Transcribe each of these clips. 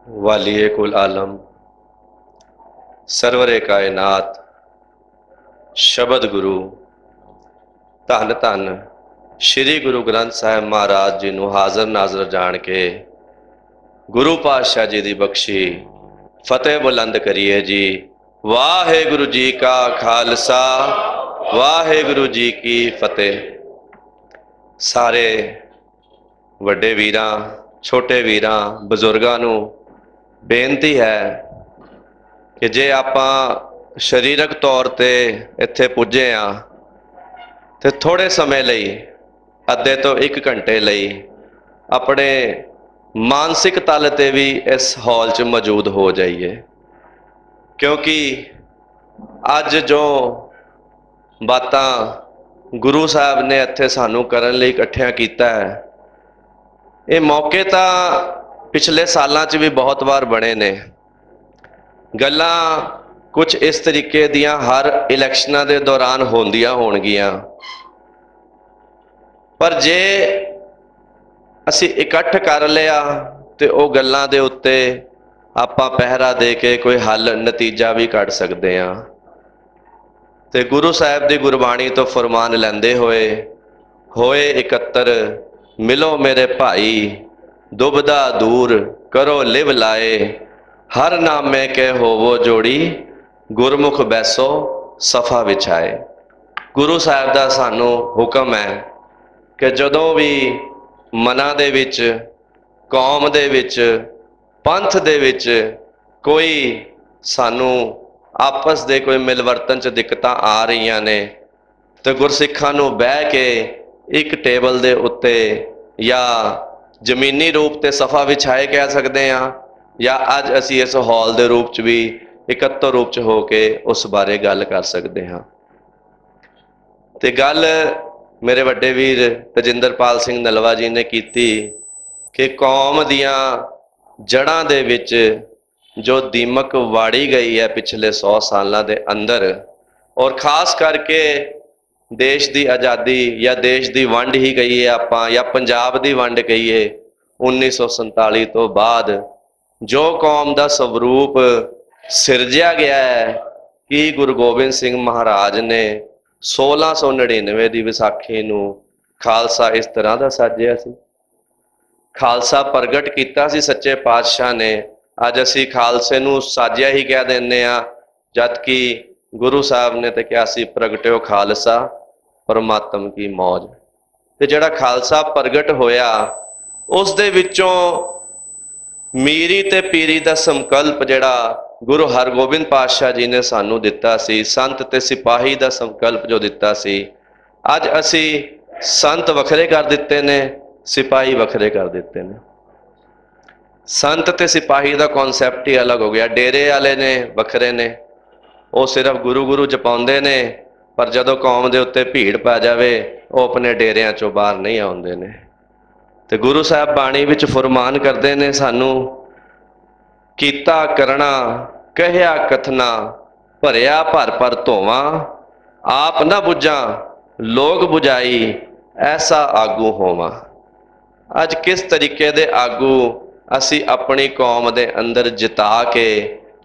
वालिए कुल आलम सरवरे कायनात शबद गुरु धन धन श्री गुरु ग्रंथ साहिब महाराज जी नूं हाज़र नाज़र जान के गुरु पातशाह जी दी बख्शी फतेह बुलंद करिए जी। वाहिगुरु जी का खालसा वाहिगुरु जी की फतेह। सारे वड्डे वीरां छोटे वीरां बजुर्गां नूं बेनती है कि जे आपां शरीरक तौर ते इत्थे पुजे हाँ तो थोड़े समय लई अद्धे तो 1 घंटे लई अपने मानसिक तल ते भी इस हॉल च मौजूद हो जाइए, क्योंकि अज जो बातां गुरु साहब ने इत्थे सानू करन लई इकट्ठियां कीता है, ये मौके तां पिछले सालां च भी बहुत बार बने ने। गल्लां कुछ इस तरीके दियां हर इलैक्शनां दे दौरान होंदियां होणगियां, पर जे असी इकट्ठ कर लिया तो वो गल्लां दे उत्ते आपां पहरा दे के कोई हल नतीजा भी कढ सकते हाँ। ते गुरु साहब की गुरबाणी तो फरमान लैंदे होए इकत्तर मिलो मेरे भाई दुबदा दूर करो लिव लाए हर नामे के होवो जोड़ी गुरमुख बैसो सफ़ा विछाए। गुरु साहब का सानू हुक्म है कि जदों भी मनां दे विच कौम दे विच पंथ दे विच कोई सानू आपस दे कोई मिलवर्तन च दिक्कतां आ रही ने तो गुरसिखां नूं बह के एक टेबल दे उत्ते या जमीनी रूप ते सफ़ा विछाए कह सकते हैं, या अज असी इस हॉल दे रूप च भी इकत्तर रूप च होके उस बारे गल कर सकते हाँ। ते गल मेरे वड्डे वीर तजिंदरपाल सिंह नलवा जी ने की कि कौम दियां जड़ां दे विच जो दीमक वाड़ी गई है पिछले 100 सालों के अंदर, और खास करके देश की आज़ादी या देश की वंड ही कहीए आपां या पंजाब की वंड कहीए 1947 तो बाद जो कौम का स्वरूप सिरजिया गया है कि गुरु गोबिंद सिंह महाराज ने 1699 की विसाखी नूं खालसा इस तरह का साजिया सी। खालसा प्रगट किया सी सच्चे पातशाह ने। अज असी खालसे नूं साजिया ही कह देने आ, जबकि गुरु साहब ने तो कहा सी प्रगट्यो खालसा परमात्म की मौज। ते जिहड़ा खालसा प्रगट होया उस दे विचों मीरी ते पीरी का संकल्प जिहड़ा गुरु हरगोबिंद पातशाह जी ने सानू दिता सी, संत ते सिपाही का संकल्प जो दिता सी, अज असी संत वखरे कर दिते ने सिपाही वखरे कर दिते ने। संत ते सिपाही का कॉन्सैप्ट ही अलग हो गया। डेरे वाले ने वखरे ने, वो सिर्फ गुरु गुरु जपाउंदे ने, पर जदों कौम के उत्ते भीड़ पै जाए वो अपने डेरियां चों बाहर नहीं आउंदे ने। ते गुरु साहब बाणी विच फरमान करते ने सानू, कीता करना कहया कथना भरिया भर भर धोवां आप ना बुझा लोग बुझाई ऐसा आगू होवां। अज किस तरीके दे आगू असी अपनी कौम दे अंदर जिता के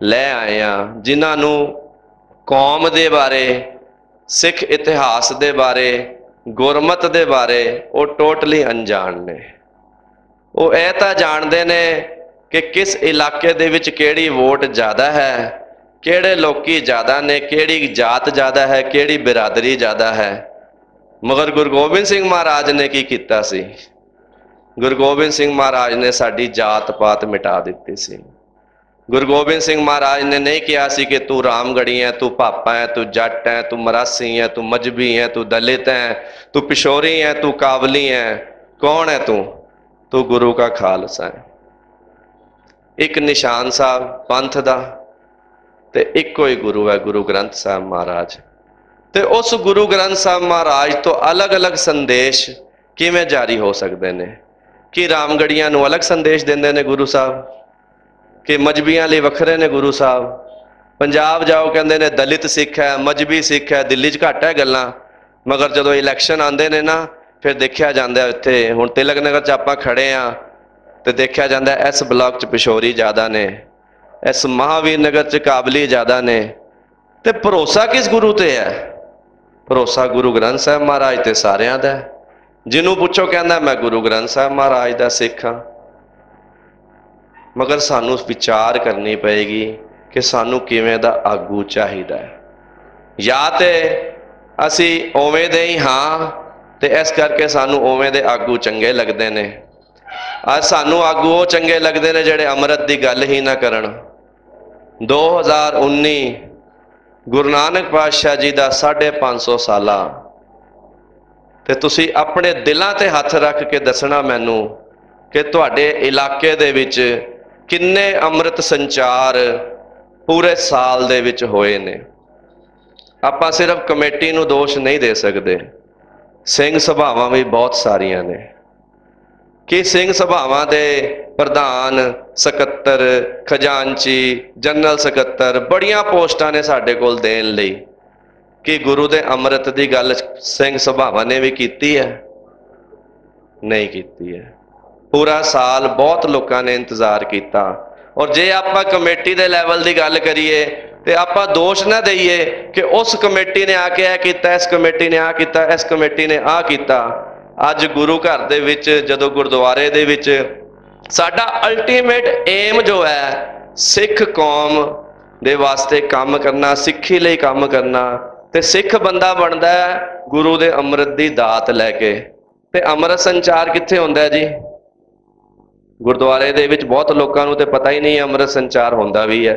ले आए हैं, जिन्हां नूं कौम दे बारे सिख इतिहास दे बारे गुरमत दे बारे वो टोटली अनजान ने। वो यह तो जानते ने कि किस इलाके दे विच केड़ी वोट ज़्यादा है, केड़े लोकी ज़्यादा ने, केड़ी जात ज़्यादा है, केड़ी बिरादरी ज़्यादा है। मगर गुरु गोबिंद सिंह महाराज ने की कीता सी? गुरु गोबिंद सिंह महाराज ने साड़ी जात पात मिटा दी सी। गुरु गोबिंद सिंह महाराज ने नहीं कहा सी कि तू रामगढ़ी है, तू पापा है, तू जट है, तू मरासी है, तू मजबी है, तू दलित है, तू पिशोरी है, तू काबली है। कौन है तू? तू गुरु का खालसा है। एक निशान साहब पंथ दा ते इको ही गुरु है, गुरु ग्रंथ साहब महाराज। ते उस गुरु ग्रंथ साहब महाराज तो अलग अलग संदेश किवें जारी हो सकते हैं? कि रामगढ़ियां नूं अलग संदेश देंदे ने गुरु साहब, कि मजबियां लई वखरे ने गुरु साहब। पंजाब जाओ कहंदे ने दलित सिख है, मजबी सिख है, दिल्ली च घट है गल्लां, मगर जदों इलैक्शन आंदे ने ना फिर देखा जाता है। इत्थे हुण तिलक नगर च आपां खड़े हाँ तो देखा जाता है इस ब्लॉक च पिछोरी ज़्यादा ने, इस महावीर नगर च काबली ज़्यादा ने। तो भरोसा किस गुरु ते है? भरोसा गुरु ग्रंथ साहब महाराज ते सारियां दा है। जिन्हों पुछो कहना मैं गुरु ग्रंथ साहब महाराज दा सिख हाँ। मगर सानू विचार करनी पेगी कि सानू किवें दा आगू चाहिदा है। या तो असी उवें दे ही हाँ तो इस करके सानू उवें दे आगू चंगे लगते हैं। अज सानू आगू वो चंगे लगते हैं जिहड़े अमृत की गल ही ना करन। 2019 गुरु नानक पातशाह जी का 550 साला ते तुसी अपने दिलों ते हथ रख के दसना मैनू कि तुहाडे इलाके दे विच किन्ने अमृत संचार पूरे साल दे विच होए ने। आपां सिर्फ कमेटी नूं दोष नहीं दे सकते, सिंह सभावां भी बहुत सारियां ने कि सिंह सभावां दे प्रधान, सकत्तर, खजानची, जनरल सकत्तर बड़ियां पोस्टां ने साडे कोल देण लई कि गुरु दे अमृत की गल सिंह सभावां ने भी कीती है? नहीं कीती है। पूरा साल बहुत लोगों ने इंतजार किया। और जे आपां कमेटी दे लैवल की गल करिए तो आपां दोष ना दईए कि उस कमेटी ने आके यह किया, इस कमेटी ने आ किया, इस कमेटी ने आ किया। अज गुरु घर दे विच जदों गुरुद्वारे दे विच साडा अल्टीमेट एम जो है सिख कौम दे वास्ते काम करना, सिक्खी लई काम करना, ते सिख बंदा बनता है गुरु दे अमृत की दात लैके। ते अमृत संचार कित्थे हुंदा है जी? गुरुद्वारे दे विच बहुत लोगों को तो पता ही नहीं अमृत संचार होंदा भी है,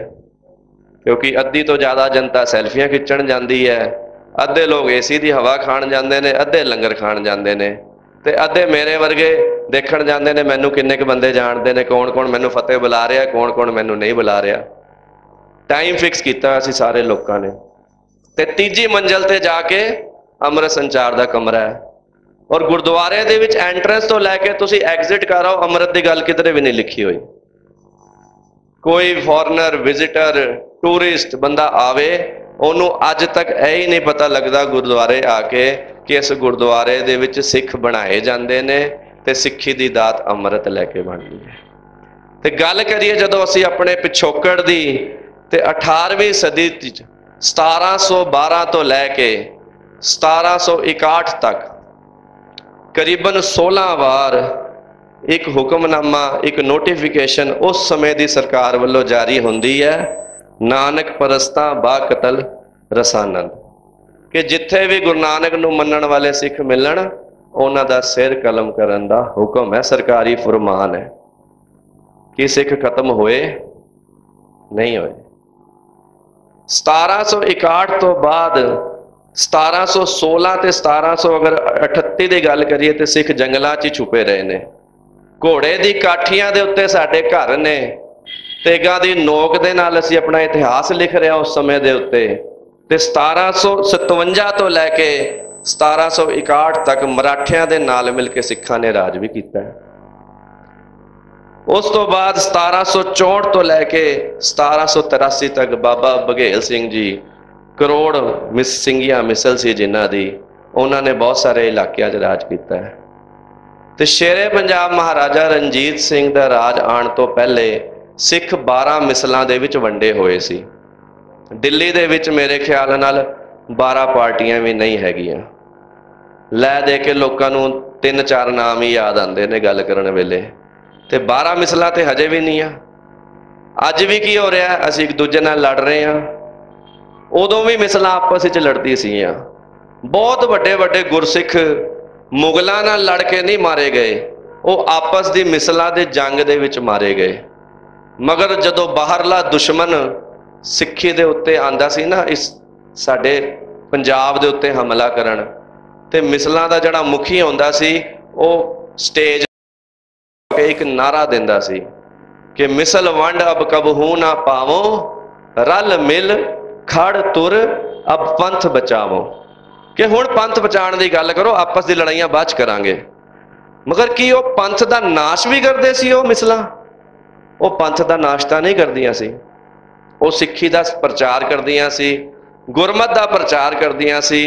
क्योंकि अद्धी तो ज़्यादा जनता सैल्फियां खिंचण जाती है, अद्धे लोग एसी की हवा खाण जाते हैं, अद्धे लंगर खाण जाते हैं, तो अद्धे मेरे वर्गे देखण जाते हैं मैनू किन्ने क बंदे जानते हैं, कौन कौन मैनू फतेह बुला रहा, कौन कौन मैनू नहीं बुला रहा। टाइम फिक्स किया असी सारे लोगों ने। तो तीजी मंजिल ते जाके अमृत संचार का कमरा है। और गुरुद्वारे दे विच एंट्रेंस तो लैके तुसी एग्जिट कर आओ, अमृत की गल किधरे भी नहीं लिखी हुई। कोई फॉरनर, विजिटर, टूरिस्ट बंदा आवे, उन्होंने अज तक यह ही नहीं पता लगता गुरुद्वारे आके कि इस गुरुद्वारे दे विच सिख बनाए जाते हैं ते सिक्खी दी दात अमृत लैके बनती है। तो गल करिए जदों असी अपने पिछोकड़ दी ते 18वीं सदी 1712 तो लैके 1761 तक करीबन 16 बार एक हुक्मनामा, एक नोटिफिकेशन उस समय की सरकार वालों जारी होंदी है, नानक परस्तां बा कतल रसानंद, कि जिथे भी गुरु नानक नूं मनण वाले सिख मिलन उन्हां दा सिर कलम करन दा हुक्म है, सरकारी फरमान है। कि सिख खत्म होए? नहीं होए। 1761 तो बाद 1716 ते 1700 अगर 38 की गल करिए तो सिख जंगलों च छुपे रहे ने। घोड़े की काठियां दे उत्ते साडे घर ने, तेगां दी नोक दे नाल असीं अपना इतिहास लिख रहे हैं उस समय दे उत्ते। ते 1757 तो लैके 1761 तक मराठियां दे नाल मिल के सिखां ने राज भी किया है। उस तो बाद 1764 तो लैके 1783 तक बाबा बघेल सिंह जी, करोड़ सिंघिया मिसल सी जिन्हां दी, उन्होंने बहुत सारे इलाकों च राज किया है। तो शेरे पंजाब महाराजा रणजीत सिंह का राज आने तो पहले सिख 12 मिसलों के विच वंडे हुए सी। दिल्ली दे विच मेरे ख्याल नाल 12 पार्टियां भी नहीं हैगियां। लै दे के लोगों को 3-4 नाम ही याद आते हैं गल करने वेले, तो 12 मिसलां तो हजे भी नहीं आ। अज भी की हो रहा है, असीं एक दूजे नाल लड़ रहे हैं, उदों भी मिसलां आपस में लड़ती सी। बहुत वड्डे वड्डे गुरसिख मुगलों नाल लड़ के नहीं मारे गए, वो आपस की मिसलां दे जंग दे विच मारे गए। मगर जदों बाहरला दुश्मन सिक्खी दे उत्ते आंदा सी ना, इस साडे पंजाब दे उत्ते हमला करन, ते मिसलां दा जिहड़ा मुखी हुंदा सी वो स्टेज एक नारा दिंदा सी कि मिसल वंड अब कबहू ना पावो, रल मिल खड़ तुर अब पंथ बचावो। कि हुण पंथ बचाने की गल करो, आपस की लड़ाइयां बाद च करांगे। मगर की वो पंथ का नाश भी करते सी? वो मिसलां वो पंथ का नाश तो नहीं करदियां सी, वो सिक्खी का प्रचार करदियां सी, गुरमत का प्रचार करदियां सी,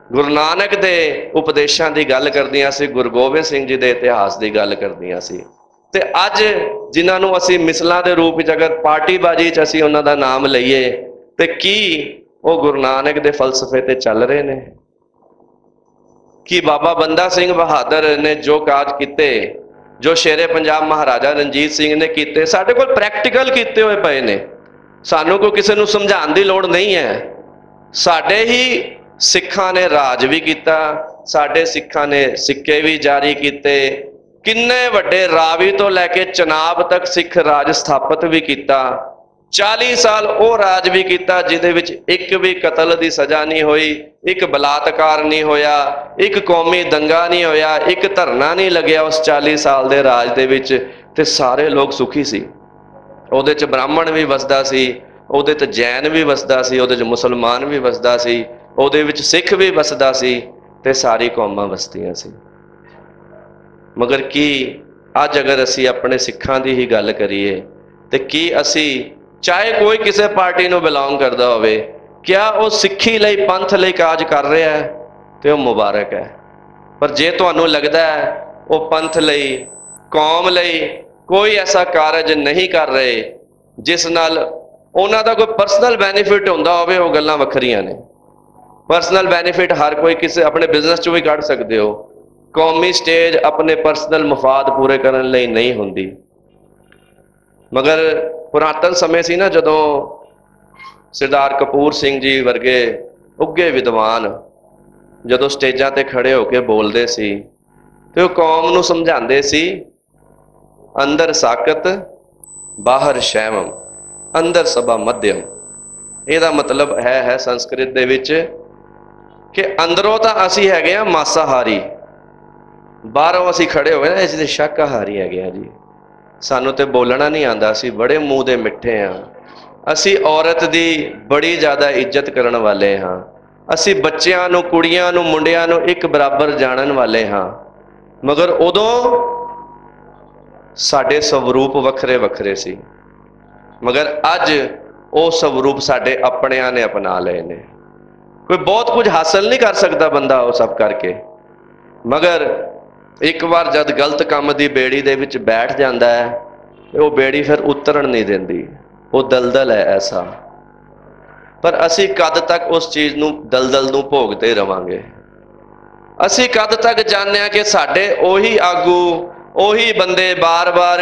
गुरु नानक के उपदेशों की गल करदियां सी, गुरु गोबिंद सिंह जी के इतिहास की गल करदियां सी। ਤੇ ਅੱਜ ਜਿਨ੍ਹਾਂ ਨੂੰ ਅਸੀਂ ਮਿਸਲਾਂ ਦੇ ਰੂਪ ਵਿੱਚ ਅਗਰ ਪਾਰਟੀਬਾਜ਼ੀ 'ਚ ਅਸੀਂ ਉਹਨਾਂ ਦਾ ਨਾਮ ਲਈਏ ਤੇ ਕੀ ਉਹ ਗੁਰੂ ਨਾਨਕ ਦੇ ਫਲਸਫੇ ਤੇ ਚੱਲ ਰਹੇ ਨੇ? ਕਿ ਬਾਬਾ ਬੰਦਾ ਸਿੰਘ ਬਹਾਦਰ ਨੇ ਜੋ ਕਾਜ ਕੀਤੇ, ਜੋ ਸ਼ੇਰੇ ਪੰਜਾਬ ਮਹਾਰਾਜਾ ਰਣਜੀਤ ਸਿੰਘ ਨੇ ਕੀਤੇ, ਸਾਡੇ ਕੋਲ ਪ੍ਰੈਕਟੀਕਲ ਕੀਤੇ ਹੋਏ ਪਏ ਨੇ। ਸਾਨੂੰ ਕੋਈ ਕਿਸੇ ਨੂੰ ਸਮਝਾਉਣ ਦੀ ਲੋੜ ਨਹੀਂ ਹੈ। ਸਾਡੇ ਹੀ ਸਿੱਖਾਂ ਨੇ ਰਾਜ ਵੀ ਕੀਤਾ, ਸਾਡੇ ਸਿੱਖਾਂ ਨੇ ਸਿੱਕੇ ਵੀ ਜਾਰੀ ਕੀਤੇ, ਕਿੰਨੇ ਵੱਡੇ ਰਾਵੀ ਤੋਂ ਲੈ ਕੇ ਚਨਾਬ ਤੱਕ ਸਿੱਖ ਰਾਜ ਸਥਾਪਿਤ ਵੀ ਕੀਤਾ। 40 ਸਾਲ ਉਹ ਰਾਜ ਵੀ ਕੀਤਾ ਜਿਹਦੇ ਵਿੱਚ ਇੱਕ ਵੀ ਕਤਲ ਦੀ ਸਜ਼ਾ ਨਹੀਂ ਹੋਈ, ਇੱਕ ਬਲਾਤਕਾਰ ਨਹੀਂ ਹੋਇਆ, ਇੱਕ ਕੌਮੀ ਦੰਗਾ ਨਹੀਂ ਹੋਇਆ, ਇੱਕ ਧਰਨਾ ਨਹੀਂ ਲੱਗਿਆ ਉਸ 40 ਸਾਲ ਦੇ ਰਾਜ ਦੇ ਵਿੱਚ, ਤੇ ਸਾਰੇ ਲੋਕ ਸੁਖੀ ਸੀ। ਉਹਦੇ 'ਚ ਬ੍ਰਾਹਮਣ ਵੀ ਵਸਦਾ ਸੀ, ਉਹਦੇ 'ਚ ਜੈਨ ਵੀ ਵਸਦਾ ਸੀ, ਉਹਦੇ 'ਚ ਮੁਸਲਮਾਨ ਵੀ ਵਸਦਾ ਸੀ, ਉਹਦੇ ਵਿੱਚ ਸਿੱਖ ਵੀ ਵਸਦਾ ਸੀ, ਤੇ ਸਾਰੀ ਕੌਮਾਂ ਵਸਦੀਆਂ ਸੀ। ਮਗਰ ਕੀ ਅੱਜ ਅਗਰ ਅਸੀਂ ਆਪਣੇ ਸਿੱਖਾਂ ਦੀ ਹੀ ਗੱਲ ਕਰੀਏ ਤੇ ਕੀ ਅਸੀਂ, ਚਾਹੇ ਕੋਈ ਕਿਸੇ ਪਾਰਟੀ ਨੂੰ ਬਿਲੋਂਗ ਕਰਦਾ ਹੋਵੇ, ਕਿਆ ਉਹ ਸਿੱਖੀ ਲਈ, ਪੰਥ ਲਈ ਕਾਜ ਕਰ ਰਿਹਾ ਹੈ ਤੇ ਉਹ ਮੁਬਾਰਕ ਹੈ। ਪਰ ਜੇ ਤੁਹਾਨੂੰ ਲੱਗਦਾ ਹੈ ਉਹ ਪੰਥ ਲਈ, ਕੌਮ ਲਈ ਕੋਈ ਐਸਾ ਕਾਰਜ ਨਹੀਂ ਕਰ ਰਹੇ ਜਿਸ ਨਾਲ ਉਹਨਾਂ ਦਾ ਕੋਈ ਪਰਸਨਲ ਬੈਨੀਫਿਟ ਹੁੰਦਾ ਹੋਵੇ, ਉਹ ਗੱਲਾਂ ਵੱਖਰੀਆਂ ਨੇ। ਪਰਸਨਲ ਬੈਨੀਫਿਟ ਹਰ ਕੋਈ ਕਿਸੇ ਆਪਣੇ ਬਿਜ਼ਨਸ 'ਚੋਂ ਵੀ ਕੱਢ ਸਕਦੇ ਹੋ। ਕੌਮੀ ਸਟੇਜ ਆਪਣੇ ਪਰਸਨਲ ਮਫਾਦ ਪੂਰੇ ਕਰਨ ਲਈ ਨਹੀਂ ਹੁੰਦੀ। ਮਗਰ ਪੁਰਾਤਨ ਸਮੇਂ ਸੀ ਨਾ, ਜਦੋਂ ਸਰਦਾਰ ਕਪੂਰ ਸਿੰਘ ਜੀ ਵਰਗੇ ਉੱਘੇ ਵਿਦਵਾਨ ਜਦੋਂ ਸਟੇਜਾਂ ਤੇ ਖੜੇ ਹੋ ਕੇ ਬੋਲਦੇ ਸੀ ਤੇ ਉਹ ਕੌਮ ਨੂੰ ਸਮਝਾਉਂਦੇ ਸੀ, ਅੰਦਰ ਸਾਕਤ ਬਾਹਰ ਸ਼ੈਵਮ, ਅੰਦਰ ਸਭਾ ਮਧਿਅਮ। ਇਹਦਾ ਮਤਲਬ ਹੈ ਸੰਸਕ੍ਰਿਤ ਦੇ ਵਿੱਚ ਕਿ ਅੰਦਰੋਂ ਤਾਂ ਅਸੀਂ ਹੈਗੇ ਆ ਮਾਸਾਹਾਰੀ, ਬਾਹਰੋਂ ਅਸੀਂ ਖੜੇ ਹੋਏ ਨਾ, ਅਸੀਂ ਸ਼ਾਕਾਹਾਰੀ ਹੈਗੇ ਆ ਜੀ। ਸਾਨੂੰ ਤੇ ਬੋਲਣਾ ਨਹੀਂ ਆਉਂਦਾ, ਅਸੀਂ ਬੜੇ ਮੂੰਹ ਦੇ ਮਿੱਠੇ ਹਾਂ। ਅਸੀਂ ਔਰਤ ਦੀ ਬੜੀ ਜ਼ਿਆਦਾ ਇੱਜ਼ਤ ਕਰਨ ਵਾਲੇ ਹਾਂ। ਅਸੀਂ ਬੱਚਿਆਂ ਨੂੰ, ਕੁੜੀਆਂ ਨੂੰ, ਮੁੰਡਿਆਂ ਨੂੰ ਇੱਕ ਬਰਾਬਰ ਜਾਣਨ ਵਾਲੇ ਹਾਂ। ਮਗਰ ਉਦੋਂ ਸਾਡੇ ਸਵਰੂਪ ਵੱਖਰੇ ਵੱਖਰੇ ਸੀ। ਮਗਰ ਅੱਜ ਉਹ ਸਵਰੂਪ ਸਾਡੇ ਆਪਣਿਆਂ ਨੇ ਅਪਣਾ ਲਏ ਨੇ। ਕੋਈ ਬਹੁਤ ਕੁਝ ਹਾਸਲ ਨਹੀਂ ਕਰ ਸਕਦਾ ਬੰਦਾ ਉਹ ਸਭ ਕਰਕੇ, ਮਗਰ ਇੱਕ ਵਾਰ ਜਦ ਗਲਤ ਕੰਮ ਦੀ ਬੇੜੀ ਦੇ ਵਿੱਚ ਬੈਠ ਜਾਂਦਾ ਹੈ, ਉਹ ਬੇੜੀ ਫਿਰ ਉਤਰਨ ਨਹੀਂ ਦਿੰਦੀ। ਉਹ ਦਲਦਲ ਹੈ ਐਸਾ। ਪਰ ਅਸੀਂ ਕਦ ਤੱਕ ਉਸ ਚੀਜ਼ ਨੂੰ, ਦਲਦਲ ਨੂੰ ਭੋਗਦੇ ਰਵਾਂਗੇ? ਅਸੀਂ ਕਦ ਤੱਕ ਜਾਣਦੇ ਹਾਂ ਕਿ ਸਾਡੇ ਉਹੀ ਆਗੂ, ਉਹੀ ਬੰਦੇ ਬਾਰ-ਬਾਰ,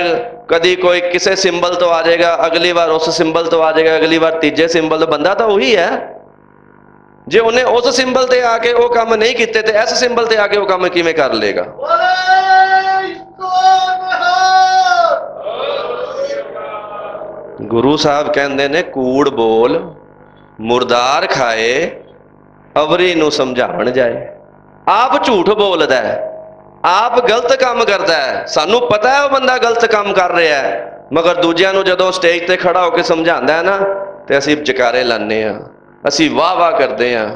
ਕਦੀ ਕੋਈ ਕਿਸੇ ਸਿੰਬਲ ਤੋਂ ਆ ਜਾਏਗਾ, ਅਗਲੀ ਵਾਰ ਉਸ ਸਿੰਬਲ ਤੋਂ ਆ ਜਾਏਗਾ, ਅਗਲੀ ਵਾਰ ਤੀਜੇ ਸਿੰਬਲ ਤੋਂ। ਬੰਦਾ ਤਾਂ ਉਹੀ ਹੈ। ਜੇ ਉਹਨੇ ਉਸ ਸਿੰਬਲ ਤੇ ਆ ਕੇ ਉਹ ਕੰਮ ਨਹੀਂ ਕੀਤੇ ਤੇ ਇਸ ਸਿੰਬਲ ਤੇ ਆ ਕੇ ਉਹ ਕੰਮ ਕਿਵੇਂ ਕਰ ਲੇਗਾ? ਗੁਰੂ ਸਾਹਿਬ ਕਹਿੰਦੇ ਨੇ, ਕੂੜ ਬੋਲ ਮੁਰਦਾਰ ਖਾਏ, ਅਵਰੀ ਨੂੰ ਸਮਝਾਉਣ ਜਾਏ। ਆਪ ਝੂਠ ਬੋਲਦਾ ਹੈ, ਆਪ ਗਲਤ ਕੰਮ ਕਰਦਾ ਹੈ, ਸਾਨੂੰ ਪਤਾ ਹੈ ਉਹ ਬੰਦਾ ਗਲਤ ਕੰਮ ਕਰ ਰਿਹਾ ਹੈ, ਮਗਰ ਦੂਜਿਆਂ ਨੂੰ ਜਦੋਂ ਸਟੇਜ ਤੇ ਖੜਾ ਹੋ ਕੇ ਸਮਝਾਉਂਦਾ ਹੈ ਨਾ, ਤੇ ਅਸੀਂ ਜਕਾਰੇ ਲਾਉਂਦੇ ਹਾਂ, ਅਸੀਂ ਵਾਹ ਵਾਹ ਕਰਦੇ ਹਾਂ।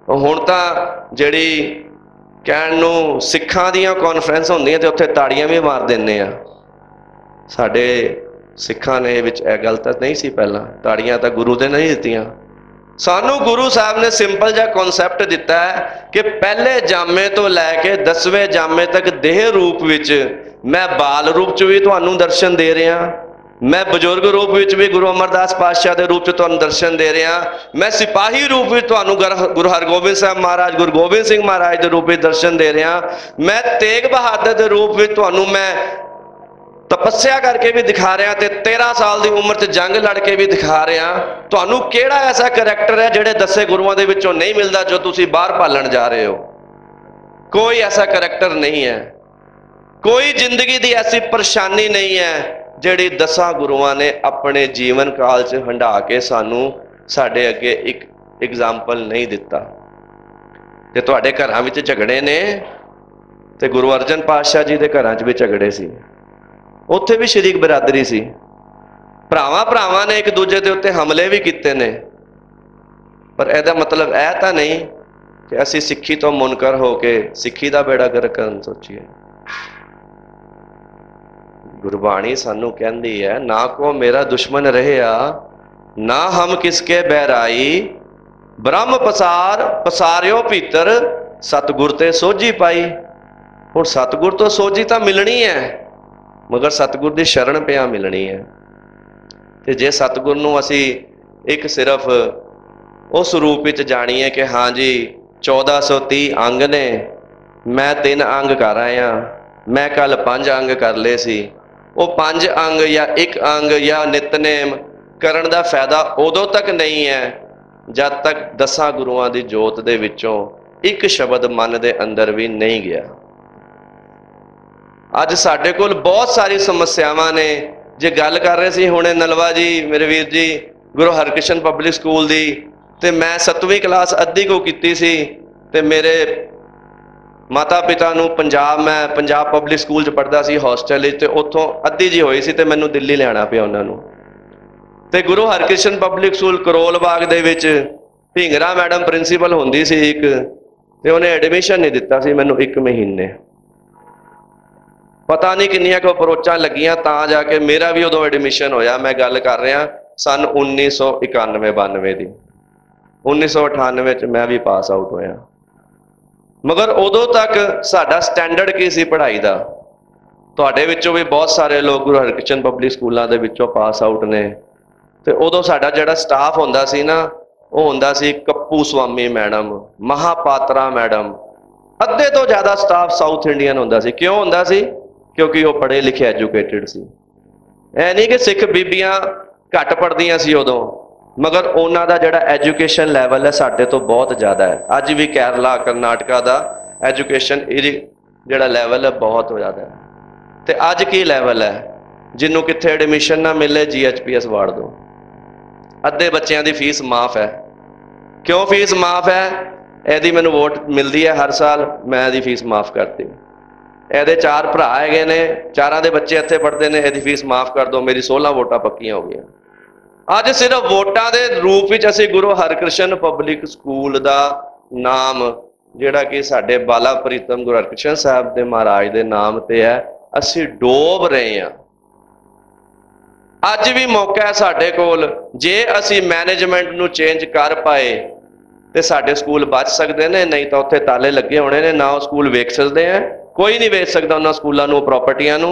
ਹੁਣ ਤਾਂ ਜਿਹੜੀ ਕਹਿਣ ਨੂੰ ਸਿੱਖਾਂ ਦੀਆਂ ਕਾਨਫਰੰਸ ਹੁੰਦੀਆਂ ਤੇ ਉੱਥੇ ਤਾੜੀਆਂ ਵੀ ਮਾਰ ਦਿੰਦੇ ਆ। ਸਾਡੇ ਸਿੱਖਾਂ ਨੇ ਵਿੱਚ ਇਹ ਗੱਲ ਤਾਂ ਨਹੀਂ ਸੀ ਪਹਿਲਾਂ, ਤਾੜੀਆਂ ਤਾਂ ਗੁਰੂ ਦੇ ਨਹੀਂ ਦਿੱਤੀਆਂ। ਸਾਨੂੰ ਗੁਰੂ ਸਾਹਿਬ ਨੇ ਸਿੰਪਲ ਜਿਹਾ ਕਨਸੈਪਟ ਦਿੱਤਾ ਹੈ ਕਿ ਪਹਿਲੇ ਜਾਮੇ ਤੋਂ ਲੈ ਕੇ 10ਵੇਂ ਜਾਮੇ ਤੱਕ ਦੇਹ ਰੂਪ ਵਿੱਚ ਮੈਂ ਬਾਲ ਰੂਪ 'ਚ ਵੀ ਤੁਹਾਨੂੰ ਦਰਸ਼ਨ ਦੇ ਰਿਹਾ, ਮੈਂ ਬਜ਼ੁਰਗ ਰੂਪ ਵਿੱਚ ਵੀ ਗੁਰੂ ਅਮਰਦਾਸ ਪਾਤਸ਼ਾਹ ਦੇ ਰੂਪ 'ਚ ਤੁਹਾਨੂੰ ਦਰਸ਼ਨ ਦੇ ਰਿਹਾ, ਮੈਂ ਸਿਪਾਹੀ ਰੂਪ ਵਿੱਚ ਤੁਹਾਨੂੰ ਗੁਰੂ ਹਰਗੋਬਿੰਦ ਸਾਹਿਬ ਮਹਾਰਾਜ, ਗੁਰੂ ਗੋਬਿੰਦ ਸਿੰਘ ਮਹਾਰਾਜ ਦੇ ਰੂਪ ਵਿੱਚ ਦਰਸ਼ਨ ਦੇ ਰਿਹਾ, ਮੈਂ ਤੇਗ ਬਹਾਦਰ ਦੇ ਰੂਪ ਵਿੱਚ ਤੁਹਾਨੂੰ ਮੈਂ ਤਪੱਸਿਆ ਕਰਕੇ ਵੀ ਦਿਖਾ ਰਿਹਾ, ਤੇ 13 ਸਾਲ ਦੀ ਉਮਰ 'ਚ ਜੰਗ ਲੜ ਕੇ ਵੀ ਦਿਖਾ ਰਿਹਾ। ਤੁਹਾਨੂੰ ਕਿਹੜਾ ਐਸਾ ਕਰੈਕਟਰ ਹੈ ਜਿਹੜੇ 10 ਗੁਰੂਆਂ ਦੇ ਵਿੱਚੋਂ ਨਹੀਂ ਮਿਲਦਾ ਜੋ ਤੁਸੀਂ ਬਾਹਰ ਭਾਲਣ ਜਾ ਰਹੇ ਹੋ? ਕੋਈ ਐਸਾ ਕਰੈਕਟਰ ਨਹੀਂ ਹੈ। ਕੋਈ ਜ਼ਿੰਦਗੀ ਦੀ ਐਸੀ ਪਰੇਸ਼ਾਨੀ ਨਹੀਂ ਹੈ ਜਿਹੜੀ 10 ਗੁਰੂਆਂ ਨੇ ਆਪਣੇ ਜੀਵਨ ਕਾਲ 'ਚ ਹੰਢਾ ਕੇ ਸਾਨੂੰ ਸਾਡੇ ਅੱਗੇ ਇੱਕ ਐਗਜ਼ਾਮਪਲ ਨਹੀਂ ਦਿੱਤਾ। ਜੇ ਤੁਹਾਡੇ ਘਰਾਂ ਵਿੱਚ ਝਗੜੇ ਨੇ ਤੇ ਗੁਰੂ ਅਰਜਨ ਪਾਤਸ਼ਾਹ ਜੀ ਦੇ ਘਰਾਂ 'ਚ ਵੀ ਝਗੜੇ ਸੀ, ਉੱਥੇ ਵੀ ਸ਼ਰੀਕ ਬਰਾਦਰੀ ਸੀ। ਭਰਾਵਾਂ ਨੇ ਇੱਕ ਦੂਜੇ ਦੇ ਉੱਤੇ ਹਮਲੇ ਵੀ ਕੀਤੇ ਨੇ। ਪਰ ਇਹਦਾ ਮਤਲਬ ਇਹ ਤਾਂ ਨਹੀਂ ਕਿ ਅਸੀਂ ਸਿੱਖੀ ਤੋਂ ਮੁਨਕਰ ਹੋ ਕੇ ਸਿੱਖੀ ਦਾ ਬੇੜਾ ਗਰਕ ਕਰਨ ਸੋਚੀਏ। ਗੁਰਬਾਣੀ ਸਾਨੂੰ ਕਹਿੰਦੀ ਹੈ, ਨਾ ਕੋ ਮੇਰਾ ਦੁਸ਼ਮਨ ਰਹਿਆ, ਨਾ ਹਮ ਕਿਸਕੇ ਬਹਿਰਾਈ, ਬ੍ਰਹਮ ਪਸਾਰਿਓ ਭੀਤਰ, ਸਤਿਗੁਰ ਤੇ ਸੋਝੀ ਪਾਈ। ਹੁਣ ਸਤਿਗੁਰ ਤੋਂ ਸੋਝੀ ਤਾਂ ਮਿਲਣੀ ਹੈ, मगर सतगुर की शरण पिया मिलनी है। तो जे सतगुर नूं असी एक सिर्फ उस रूप विच जाणीए कि हाँ जी 1430 अंग ने, मैं 3 अंग कर आया, मैं कल 5 अंग कर ले सी, वो 5 अंग या 1 अंग या नितनेम करन दा फायदा उदों तक नहीं है जब तक 10 गुरुआं दी जोत दे विचों एक शब्द मन दे अंदर भी नहीं गया। अज साडे कोल बहुत सारी समस्यावां ने। जे गल कर रहे सी हुणे नलवा जी मेरे वीर जी गुरु हरकृष्ण पब्लिक स्कूल दी, ते मैं 7वीं क्लास अद्धी को कीती सी, ते मेरे माता पिता नूं पंजाब, मैं पंजाब पब्लिक स्कूल च पढ़दा सी हॉस्टल, ते उत्थों अद्धी जी होई सी ते मैनूं दिल्ली लिआना पिया उन्हां नूं। ते गुरु हरकृष्ण पब्लिक स्कूल करोल बाग दे विच ढिंगरा मैडम प्रिंसीपल हुंदी सी एक, ते उहने एडमिशन नहीं दिता सी मैनूं 1 महीने। पता नहीं किन्नियां को अप्रोचां लगियां तां जाके मेरा भी उदों एडमिशन होया। मैं गल कर रहा सन 1991-92 दी। 1998 च मैं भी पास आउट होया। मगर उदों तक साडा स्टैंडर्ड की सी पढ़ाई दा। तुहाडे विचों भी बहुत सारे लोग गुरु हरकृष्ण पब्लिक स्कूलों दे विचों पास आउट ने। ते उदों साडा जिहड़ा स्टाफ हुंदा सी ना, वो हुंदा सी कप्पू स्वामी मैडम, महापात्रा मैडम, अद्धे तो ज़्यादा स्टाफ साउथ इंडियन हुंदा सी। क्यों हुंदा सी? क्योंकि वो पढ़े लिखे एजुकेटेड सी। ऐ नहीं कि सिख बीबियां घट पढ़दियां सी उदों, मगर उन्हां दा जिहड़ा एजुकेशन लैवल है साडे तो बहुत ज़्यादा है। अज भी केरला कर्नाटका दा एजुकेशन जिहड़ा लैवल है बहुत ज़्यादा है। तो अज की लैवल है? जिन्हों कित्थे एडमिशन ना मिले GHPS वार्ड दो। अद्धे बच्चों की फीस माफ़ है। क्यों फीस माफ़ है? यदि मैनूं वोट मिलती है हर साल, मैं यदि फीस माफ़ करती। ਇਹਦੇ 4 ਭਰਾ ਹੈਗੇ ਨੇ, 4 ਦੇ ਬੱਚੇ ਇੱਥੇ ਪੜ੍ਹਦੇ ਨੇ, ਇਹਦੀ ਫੀਸ ਮਾफ़ ਕਰ ਦਿਓ, ਮੇਰੀ 16 ਵੋਟਾਂ ਪੱਕੀਆਂ ਹੋ ਗਈਆਂ। ਅੱਜ ਸਿਰਫ ਵੋਟਾਂ ਦੇ ਰੂਪ ਵਿੱਚ ਅਸੀਂ ਗੁਰੂ ਹਰਕ੍ਰਿਸ਼ਨ ਪਬਲਿਕ ਸਕੂਲ ਦਾ ਨਾਮ ਜਿਹੜਾ ਕਿ ਸਾਡੇ ਬਾਲਾ ਪ੍ਰੀਤਮ ਗੁਰੂ ਹਰਕ੍ਰਿਸ਼ਨ ਸਾਹਿਬ ਦੇ ਮਹਾਰਾਜ ਦੇ ਨਾਮ ਤੇ ਹੈ, ਅਸੀਂ ਡੋਬ ਰਹੇ ਹਾਂ। ਅੱਜ ਵੀ ਮੌਕਾ ਹੈ ਸਾਡੇ ਕੋਲ, ਜੇ ਅਸੀਂ ਮੈਨੇਜਮੈਂਟ ਨੂੰ ਚੇਂਜ ਕਰ ਪਾਏ ਤੇ ਸਾਡੇ ਸਕੂਲ ਬਚ ਸਕਦੇ ਨੇ, ਨਹੀਂ ਤਾਂ ਉੱਥੇ ਤਾਲੇ ਲੱਗੇ ਹੋਣੇ ਨੇ, ਨਾ ਉਹ ਸਕੂਲ ਵੇਖ ਸਕਦੇ ਆ, कोई नहीं वेच सकता उन्होंने स्कूलों प्रॉपर्टियां नूं,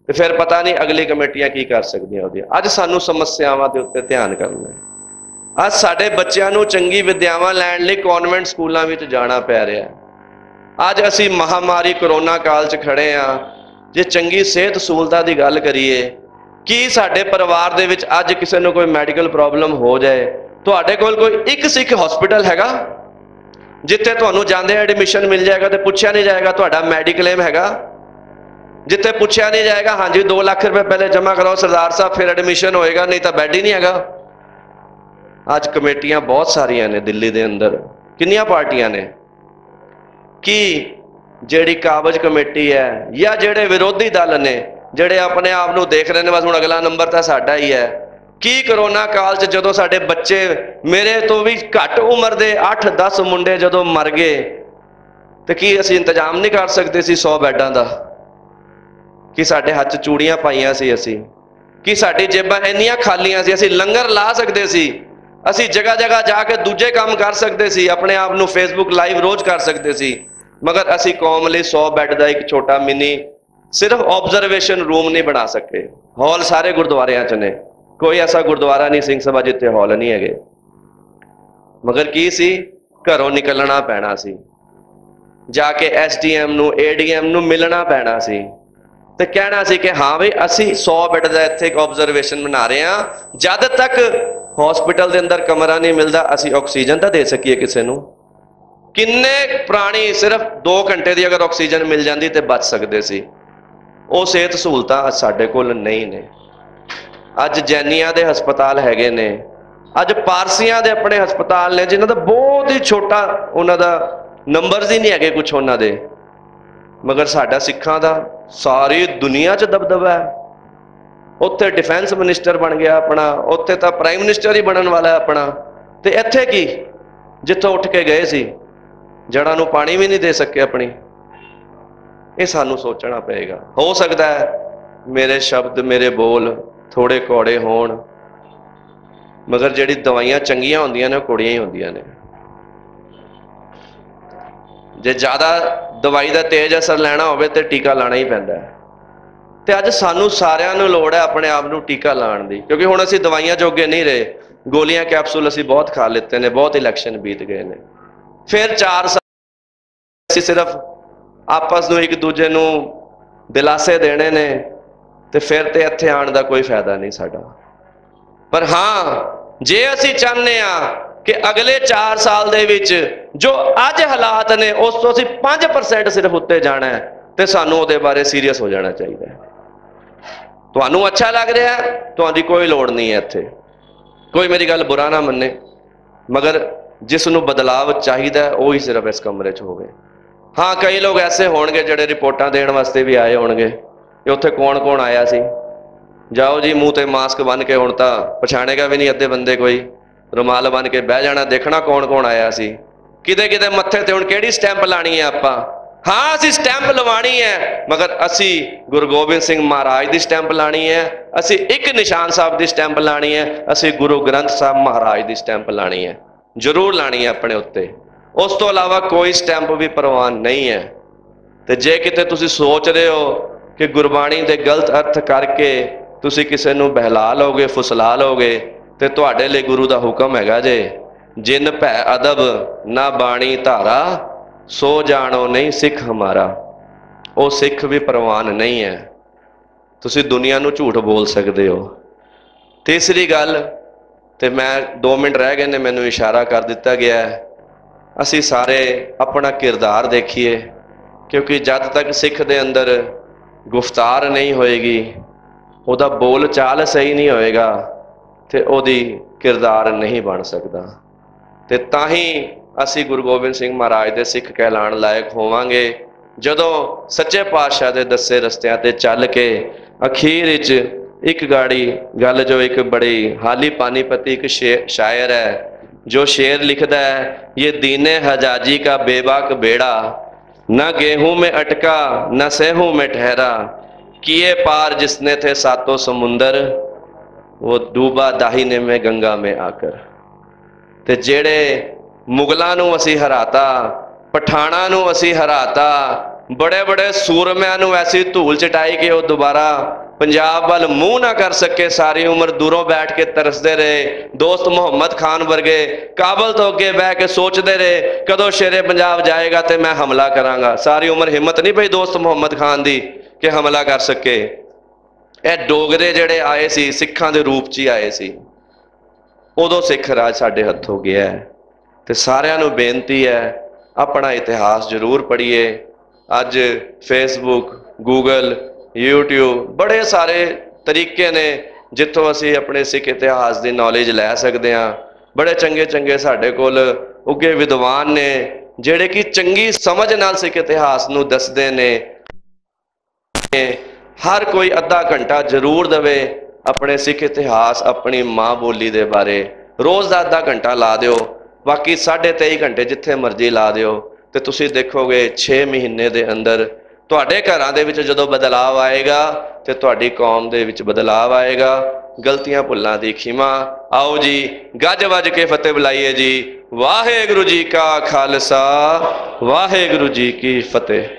ते फिर पता नहीं अगली कमेटियां की कर सकदियां ओहदी। अज सानूं समस्यावां दे उत्ते ध्यान करना है। अज साडे बच्चिआं नूं चंगी विद्यावां लैण लई कॉन्वेंट स्कूलों विच जाना पै रिहा है। अज असीं महामारी करोना काल च खड़े हाँ। जे चंगी सेहत सहूलतां दी गल करिए, कि साडे परिवार दे विच अज किसी नूं कोई मैडिकल प्रॉब्लम हो जाए, तुहाडे कोल कोई एक सिख हॉस्पिटल हैगा जिथे तुहानूं जांदे एडमिशन मिल जाएगा तो पूछा नहीं जाएगा तुहाडा मैडिक्लेम हैगा? जिथे पूछा नहीं जाएगा हाँ जी 2 लाख रुपए पहले जमा कराओ सरदार साहब फिर एडमिशन होएगा, नहीं तो बैड ही नहीं हैगा। अज कमेटियां बहुत सारियां ने दिल्ली दे अंदर, किन्नियां पार्टियां ने, कि जिहड़ी काबज कमेटी है या जिहड़े विरोधी दल ने जिहड़े अपने आप नूं देख रहे हैं बस हुण अगला नंबर तो साडा ही है। कि करोना काल च जदों साडे बच्चे मेरे तो भी घट उम्र के 8-10 मुंडे जदों मर गए, तो कि असीं इंतजाम नहीं कर सकते सी 100 बैडां दा? कि साडे हत्थ चूड़ियां पाईयां सी असीं, कि साडी जेबां इन्नियां खालियां सी, असीं लंगर ला सकते सी, असीं जगह जगह जाके दूजे काम कर सकते सी, अपने आप नूं फेसबुक लाइव रोज़ कर सकते सी, मगर असीं कौम लई 100 बैड का एक छोटा मिनी सिर्फ ऑब्जरवेशन रूम नहीं बना सके। हॉल सारे गुरुद्वारियां च ने, कोई ऐसा गुरुद्वारा नहीं सिंह सभा जिथे हॉल नहीं है। मगर की सी, घरों निकलना पैना सी, जाके SDM नूं ADM नूं मिलना पैना सी, ते कहना सी कि हाँ भाई असी 100 बैड का इत्थे एक ऑब्जरवेशन बना रहे हैं। जद तक हॉस्पिटल के अंदर कमरा नहीं मिलता असी ऑक्सीजन तो दे सकीए किसी नूं। किन्ने प्राणी सिर्फ 2 घंटे की अगर ऑक्सीजन मिल जाती तो बच सकते सी। वो सेहत सहूलतां साडे कोल नहीं ने। अज जैनियां दे हस्पताल हैगे ने, अज पारसियां दे अपने हस्पताल ने जिन्हां दा बहुत ही छोटा उन्हां दा नंबर्स ही नहीं है कुछ उन्हां दे, मगर साडा सिखां दा सारी दुनिया च दबदबा है। उत्थे डिफेंस मिनिस्टर बन गया अपना, उत्थे तां प्राइम मिनिस्टर ही बनन वाला है अपना, ते इत्थे की जिथों उठ के गए सी जड़ां नूं पानी भी नहीं दे सके अपनी। ये सानूं सोचना पएगा। हो सकता है मेरे शब्द मेरे बोल थोड़े कौड़े होण, मगर जिहड़ी दवाइयां चंगियां होंदियां ने कौड़ियां ही होंदियां ने। जे ज़्यादा दवाई का तेज असर लैना होवे तो टीका लाना ही पैंदा है। ਤੇ ਅੱਜ ਸਾਨੂੰ ਸਾਰਿਆਂ ਨੂੰ ਲੋੜ ਹੈ ਆਪਣੇ ਆਪ ਨੂੰ ਟੀਕਾ ਲਾਉਣ ਦੀ, ਕਿਉਂਕਿ ਹੁਣ ਅਸੀਂ ਦਵਾਈਆਂ ਜੋਗੇ ਨਹੀਂ ਰਹੇ। ਗੋਲੀਆਂ ਕੈਪਸੂਲ ਅਸੀਂ ਬਹੁਤ ਖਾ ਲਿੱਤੇ ਨੇ, ਬਹੁਤ ਇਲੈਕਸ਼ਨ ਬੀਤ ਗਏ ਨੇ। ਫਿਰ 4 ਸਾਲ ਅਸੀਂ ਸਿਰਫ ਆਪਸ ਨੂੰ ਇੱਕ ਦੂਜੇ ਨੂੰ ਦਿਲਾਸੇ ਦੇਣੇ ਨੇ, ਤੇ ਫਿਰ ਤੇ ਇੱਥੇ ਆਉਣ ਦਾ ਕੋਈ ਫਾਇਦਾ ਨਹੀਂ ਸਾਡਾ। ਪਰ ਹਾਂ, ਜੇ ਅਸੀਂ ਚਾਹੁੰਦੇ ਹਾਂ ਕਿ ਅਗਲੇ 4 ਸਾਲ ਦੇ ਵਿੱਚ ਜੋ ਅੱਜ ਹਾਲਾਤ ਨੇ ਉਸ ਤੋਂ ਅਸੀਂ 5% ਸਿਰਫ ਉੱਤੇ ਜਾਣਾ ਹੈ, ਤੇ ਸਾਨੂੰ ਉਹਦੇ ਬਾਰੇ ਸੀਰੀਅਸ ਹੋ ਜਾਣਾ ਚਾਹੀਦਾ ਹੈ। ਤੁਹਾਨੂੰ ਅੱਛਾ ਲੱਗ ਰਿਹਾ, ਤੁਹਾਡੀ ਕੋਈ ਲੋੜ ਨਹੀਂ ਹੈ ਇੱਥੇ, ਕੋਈ ਮੇਰੀ ਗੱਲ ਬੁਰਾ ਨਾ ਮੰਨੇ, ਮਗਰ ਜਿਸ ਨੂੰ ਬਦਲਾਵ ਚਾਹੀਦਾ ਉਹ ਹੀ ਸਿਰਫ ਇਸ ਕਮਰੇ 'ਚ ਹੋਵੇ। ਹਾਂ, ਕਈ ਲੋਕ ਐਸੇ ਹੋਣਗੇ ਜਿਹੜੇ ਰਿਪੋਰਟਾਂ ਦੇਣ ਵਾਸਤੇ ਵੀ ਆਏ ਹੋਣਗੇ ਕਿ ਉੱਥੇ ਕੌਣ ਕੌਣ ਆਇਆ ਸੀ। ਜਾਓ ਜੀ, ਮੂੰਹ ਤੇ ਮਾਸਕ ਬੰਨ ਕੇ, ਹੁਣ ਤਾਂ ਪਛਾਣੇਗਾ ਵੀ ਨਹੀਂ ਅੱਧੇ ਬੰਦੇ ਕੋਈ, ਰੁਮਾਲ ਬੰਨ ਕੇ ਬਹਿ ਜਾਣਾ, ਦੇਖਣਾ ਕੌਣ ਕੌਣ ਆਇਆ ਸੀ। ਕਿਤੇ ਕਿਤੇ ਮੱਥੇ ਤੇ ਹੁਣ ਕਿਹੜੀ ਸਟੈਂਪ ਲਾਣੀ ਹੈ ਆਪਾਂ? ਹਾਂ, ਅਸੀਂ ਸਟੈਂਪ ਲਵਾਣੀ ਹੈ, ਮਗਰ ਅਸੀਂ ਗੁਰੂ ਗੋਬਿੰਦ ਸਿੰਘ ਮਹਾਰਾਜ ਦੀ ਸਟੈਂਪ ਲਾਣੀ ਹੈ, ਅਸੀਂ ਇੱਕ ਨਿਸ਼ਾਨ ਸਾਹਿਬ ਦੀ ਸਟੈਂਪ ਲਾਣੀ ਹੈ, ਅਸੀਂ ਗੁਰੂ ਗ੍ਰੰਥ ਸਾਹਿਬ ਮਹਾਰਾਜ ਦੀ ਸਟੈਂਪ ਲਾਣੀ ਹੈ, ਜ਼ਰੂਰ ਲਾਣੀ ਹੈ ਆਪਣੇ ਉੱਤੇ। ਉਸ ਤੋਂ ਇਲਾਵਾ ਕੋਈ ਸਟੈਂਪ ਵੀ ਪ੍ਰਵਾਨ ਨਹੀਂ ਹੈ। ਤੇ ਜੇ ਕਿਤੇ ਤੁਸੀਂ ਸੋਚ ਰਹੇ ਹੋ ਕਿ ਗੁਰਬਾਣੀ ਦੇ ਗਲਤ ਅਰਥ ਕਰਕੇ ਤੁਸੀਂ ਕਿਸੇ ਨੂੰ ਬਹਿਲਾ ਲਓਗੇ, ਫੁਸਲਾ ਲਓਗੇ, ਤੇ ਤੁਹਾਡੇ ਲਈ ਗੁਰੂ ਦਾ ਹੁਕਮ ਹੈਗਾ ਜੇ, ਜਿਨ ਭੈ ਅਦਬ ਨਾ ਬਾਣੀ ਧਾਰਾ, ਸੋ ਜਾਣੋ ਨਹੀਂ ਸਿੱਖ ਹਮਾਰਾ। ਉਹ ਸਿੱਖ ਵੀ ਪ੍ਰਵਾਨ ਨਹੀਂ ਹੈ। ਤੁਸੀਂ ਦੁਨੀਆ ਨੂੰ ਝੂਠ ਬੋਲ ਸਕਦੇ ਹੋ। ਤੀਸਰੀ ਗੱਲ, ਤੇ ਮੈਂ 2 ਮਿੰਟ ਰਹਿ ਗਏ ਨੇ, ਮੈਨੂੰ ਇਸ਼ਾਰਾ ਕਰ ਦਿੱਤਾ ਗਿਆ ਹੈ, ਅਸੀਂ ਸਾਰੇ ਆਪਣਾ ਕਿਰਦਾਰ ਦੇਖੀਏ, ਕਿਉਂਕਿ ਜਦ ਤੱਕ ਸਿੱਖ ਦੇ ਅੰਦਰ ਗੁਫਤਾਰ ਨਹੀਂ ਹੋਏਗੀ, ਉਹਦਾ ਬੋਲ ਚਾਲ ਸਹੀ ਨਹੀਂ ਹੋਏਗਾ, ਤੇ ਉਹਦੀ ਕਿਰਦਾਰ ਨਹੀਂ ਬਣ ਸਕਦਾ। ਤੇ ਤਾਂ ਹੀ ਅਸੀਂ ਗੁਰੂ ਗੋਬਿੰਦ ਸਿੰਘ ਮਹਾਰਾਜ ਦੇ ਸਿੱਖ ਕਹਿਲਾਣ ਲਾਇਕ ਹੋਵਾਂਗੇ, ਜਦੋਂ ਸੱਚੇ ਪਾਤਸ਼ਾਹ ਦੇ ਦੱਸੇ ਰਸਤਿਆਂ ਤੇ ਚੱਲ ਕੇ ਅਖੀਰ ਵਿੱਚ ਇੱਕ ਗਾੜੀ ਗੱਲ, ਜੋ ਇੱਕ ਬੜੀ ਹਾਲੀ ਪਾਨੀਪਤੀ ਇੱਕ ਸ਼ਾਇਰ ਹੈ, जो शेर लिखता है, ये दीने हजाजी का बेबाक बेड़ा, न गेहूं में अटका न सेहूं में ठहरा, किए पार जिसने थे सातों समुंदर, वो डूबा दाहिने में गंगा में आकर। ते जेड़े मुगलों नूं असी हराता, पठाणा नूं असी हराता, बड़े बड़े सूरमिਆਂ ਨੂੰ ऐसी धूल चटाई कि वो दोबारा पंजाब वाल मूँह ना कर सके, सारी उम्र दूरों बैठ के तरसते रहे। दोस्त मुहम्मद खान वर्गे काबल तो अगे बह के सोचते रहे कदों शेरे पंजाब जाएगा तो मैं हमला करांगा। सारी उम्र हिम्मत नहीं पई दोस्त मुहम्मद खान दी कि हमला कर सके। ये डोगरे जिहड़े आए सी सिखां दे रूप च ही आए सी, उदों सिख राज साडे हत्थों गया है। ते सारिआं नूं बेनती है, अपना इतिहास जरूर पढ़िए। अज फेसबुक, गूगल, यूट्यूब बड़े सारे तरीके ने जितों असी अपने सिख इतिहास की नॉलेज लै सकते हैं। बड़े चंगे चंगे साडे कोल उगे विद्वान ने जिहड़े कि चंगी समझ नाल सिख इतिहास नूं दसदे ने। हर कोई अद्धा घंटा जरूर देवे अपने सिख इतिहास, अपनी माँ बोली दे बारे रोज़ का अद्धा घंटा ला दिओ, बाकी 23.5 घंटे जिथे मर्जी ला दिओ, तो तुसीं देखोगे 6 महीने दे अंदर तुहाडे घरां दे विच जदों बदलाव आएगा तो तुहाडी कौम दे विच बदलाव आएगा। गलतियां भुल्लां दी खिमा। आओ जी गज वज के फतेह बुलाइए जी। वाहेगुरु जी का खालसा, वाहेगुरु जी की फतेह।